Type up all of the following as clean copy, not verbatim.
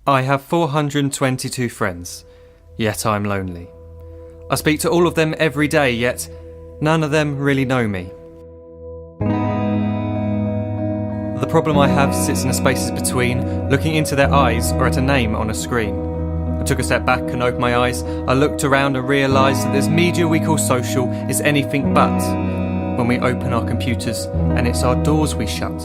I have 422 friends, yet I'm lonely. I speak to all of them every day, yet none of them really know me. The problem I have sits in the spaces between, looking into their eyes or at a name on a screen. I took a step back and opened my eyes. I looked around and realised that this media we call social is anything but when we open our computers and it's our doors we shut.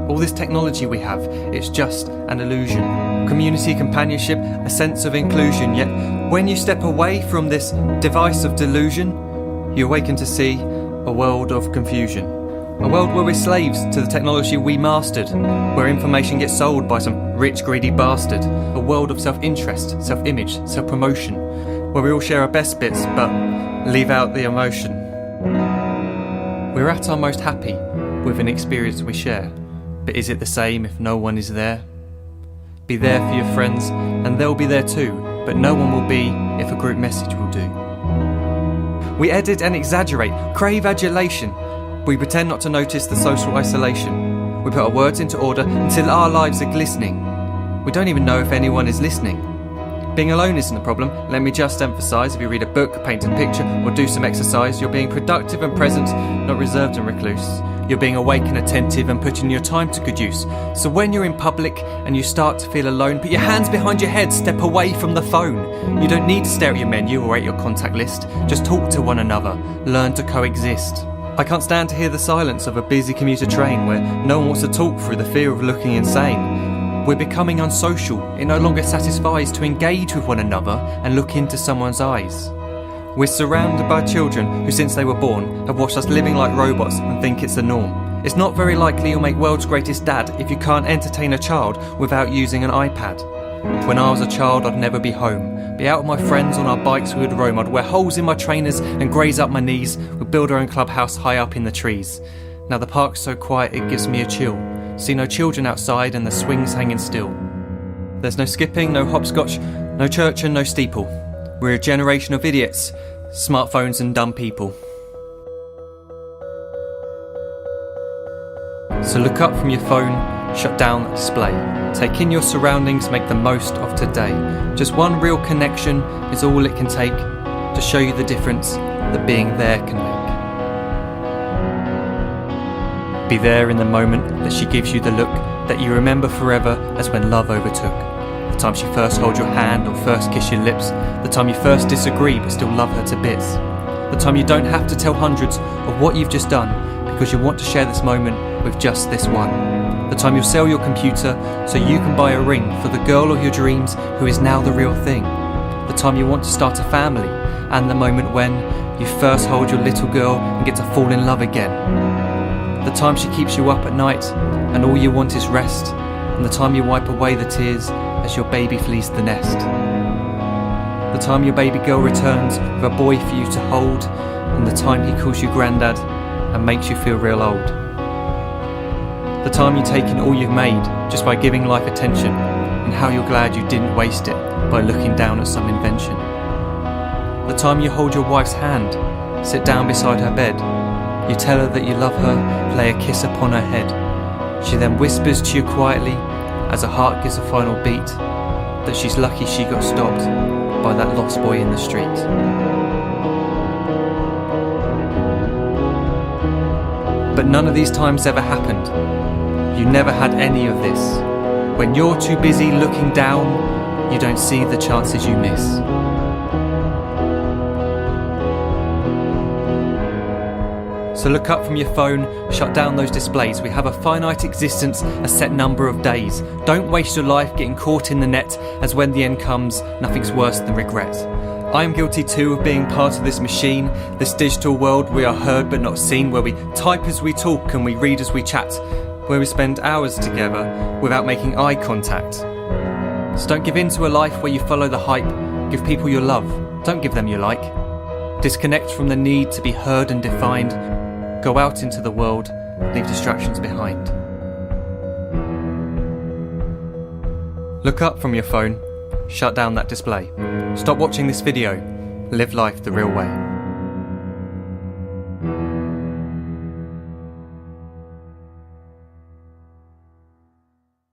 All this technology we have, it's just an illusion. Community, companionship, a sense of inclusion. Yet when you step away from this device of delusion, you awaken to see a world of confusion. A world where we're slaves to the technology we mastered, where information gets sold by some rich, greedy bastard. A world of self-interest, self-image, self-promotion, where we all share our best bits but leave out the emotion. We're at our most happy with an experience we share. But is it the same if no one is there? Be there for your friends and they'll be there too, but no one will be if a group message will do. We edit and exaggerate, crave adulation. We pretend not to notice the social isolation. We put our words into order until our lives are glistening. We don't even know if anyone is listening. Being alone isn't a problem, let me just emphasise. If you read a book, paint a picture or do some exercise, you're being productive and present, not reserved and recluse. You're being awake and attentive and putting your time to good use. So when you're in public and you start to feel alone, put your hands behind your head, step away from the phone. You don't need to stare at your menu or at your contact list. Just talk to one another, learn to coexist. I can't stand to hear the silence of a busy commuter train where no one wants to talk through the fear of looking insane. We're becoming unsocial. It no longer satisfies to engage with one another and look into someone's eyes. We're surrounded by children who since they were born have watched us living like robots and think it's the norm. It's not very likely you'll make world's greatest dad if you can't entertain a child without using an iPad. When I was a child I'd never be home. Be out with my friends on our bikes we would roam. I'd wear holes in my trainers and graze up my knees. We'd build our own clubhouse high up in the trees. Now the park's so quiet it gives me a chill. See no children outside and the swings hanging still. There's no skipping, no hopscotch, no church and no steeple. We're a generation of idiots, smartphones and dumb people. So look up from your phone, shut down the display. Take in your surroundings, make the most of today. Just one real connection is all it can take to show you the difference that being there can make. Be there in the moment that she gives you the look that you remember forever as when love overtook. The time she first holds your hand or first kiss your lips. The time you first disagree but still love her to bits. The time you don't have to tell hundreds of what you've just done because you want to share this moment with just this one. The time you'll sell your computer so you can buy a ring for the girl of your dreams who is now the real thing. The time you want to start a family and the moment when you first hold your little girl and get to fall in love again. The time she keeps you up at night and all you want is rest. And the time you wipe away the tears as your baby flees the nest. The time your baby girl returns with a boy for you to hold, and the time he calls you granddad and makes you feel real old. The time you take in all you've made just by giving life attention, and how you're glad you didn't waste it by looking down at some invention. The time you hold your wife's hand, sit down beside her bed, you tell her that you love her, lay a kiss upon her head. She then whispers to you quietly, as her heart gives a final beat, that she's lucky she got stopped by that lost boy in the street. But none of these times ever happened. You never had any of this. When you're too busy looking down, you don't see the chances you miss. So look up from your phone, shut down those displays. We have a finite existence, a set number of days. Don't waste your life getting caught in the net, as when the end comes, nothing's worse than regret. I am guilty too of being part of this machine, this digital world we are heard but not seen, where we type as we talk and we read as we chat, where we spend hours together without making eye contact. So don't give in to a life where you follow the hype. Give people your love, don't give them your like. Disconnect from the need to be heard and defined. Go out into the world, leave distractions behind. Look up from your phone, shut down that display. Stop watching this video, live life the real way.